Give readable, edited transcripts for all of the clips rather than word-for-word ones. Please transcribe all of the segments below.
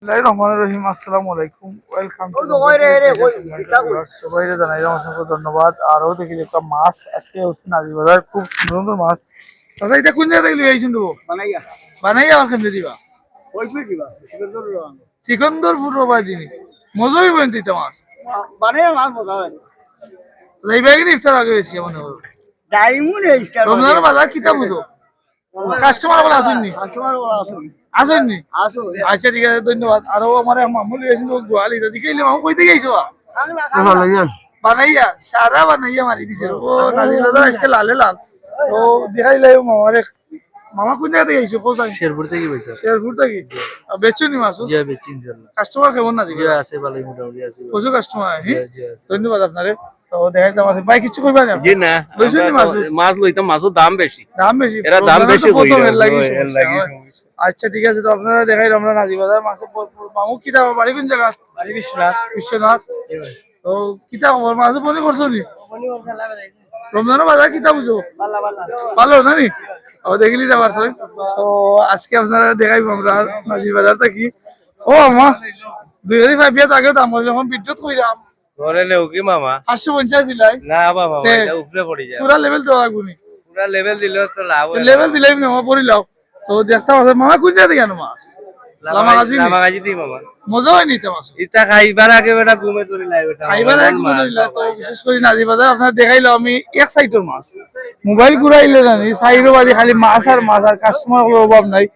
রহিম আসসালামু আলাইকুম welcome to সবাই জানাই অসংখ্য ধন্যবাদ। আরও দেখি একটা মাছ আজকে হচ্ছে নাজিবাজার, খুব সুন্দর সুন্দর মাছ। আচ্ছা এটা কোন জায়গা থেকে লইছেন তো বানাইয়া আমার কেমনে দিবা সিকন্দরপুর রবা যিনি মজাই বলেন এটা মাছ এই ব্যাগের ইফতার আগে বেশি মনে হলো রমজানের বাজার কিতা বুঝো কাস্টমার বলে আসেননি আসেননি আচ্ছা ঠিক আছে ধন্যবাদ। আরো আমার মামুলি এসেছিল গোয়ালি দাদি কইলে মামু কই থেকে আইছো বানাইয়া সারা বানাইয়া মারি দিছে ও নাজির বাজার আজকে লালে লাল তো দেখাইলে মামারে মামা কোন জায়গা থেকে আইছো কোথায় শেরপুর থেকে বইছে। শেরপুর থেকে বেচুনি মাছ জি বেচি ইনশাআল্লাহ। কাস্টমার কেমন না দিকে আছে ভালোই মোটামুটি আছে। প্রচুর কাস্টমার আছে। ধন্যবাদ আপনারে। তো দেখাইলাম আছে ভাই কিছু কইবা না? জি না লইছেন মাছ লইতাম মাছের দাম বেশি এরা দাম বেশি কই লাগি। আচ্ছা ঠিক আছে তো আপনারা দেখাই আমরা নাজিবাজার মাছের মামু কিতা বাড়ি কোন জায়গা? বাড়ি বিশ্বনাথ। বিশ্বনাথ। তো কিতা খবর মাছ বনি করছো নি? রমজানের বাজার কিতা বুঝো? ভালো না নি? ও দেখলি যাবার সই। তো আজকে আপনারা দেখাইবো আমরা নাজিবাজার থাকি। ও আমা 2005 আগেও দাম যখন বিদ্যুৎ কইরাম ঘরে নেও কি মামা 550 দিলাই না বাবা এটা উপরে পড়ি যায় পুরা লেভেল দেওয়া লাগবে। পুরা লেভেল দিলেও তো লাভ হয়। লেভেল দিলাই মামা পড়িলাও তো দেখতে পাচ্ছ মামা কোন জায়গা থেকে আনো মাছ? লামাগাজি দি মামা মজা হয় নিতে মাছ ইটা খাইবার আগে বেটা ঘুমে চলি লাই বেটা খাইবার আগে ঘুমে চলি তো বিশেষ করে নাজিবাজার আপনারা দেখাইলো আমি এক সাইডের মাছ মোবাইল ঘুরাইলে জানি সাইডের বাদে খালি মাছ আর কাস্টমার অভাব নাই।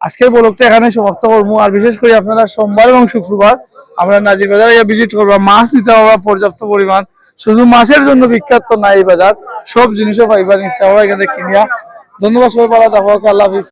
আজকের ব্লগটা এখানে সমাপ্ত করবো। আর বিশেষ করে আপনারা সোমবার এবং শুক্রবার আমরা নাজিবাজার ভিজিট করবো, মাছ নিতে পারবা পর্যাপ্ত পরিমাণ। শুধু মাছের জন্য বিখ্যাত না এই বাজার, সব জিনিসও পাইবা নিতে পারবা এখানে কিনিয়া। ধন্যবাদ সবাই, ভালো থাকো, আল্লাহ হাফিজ।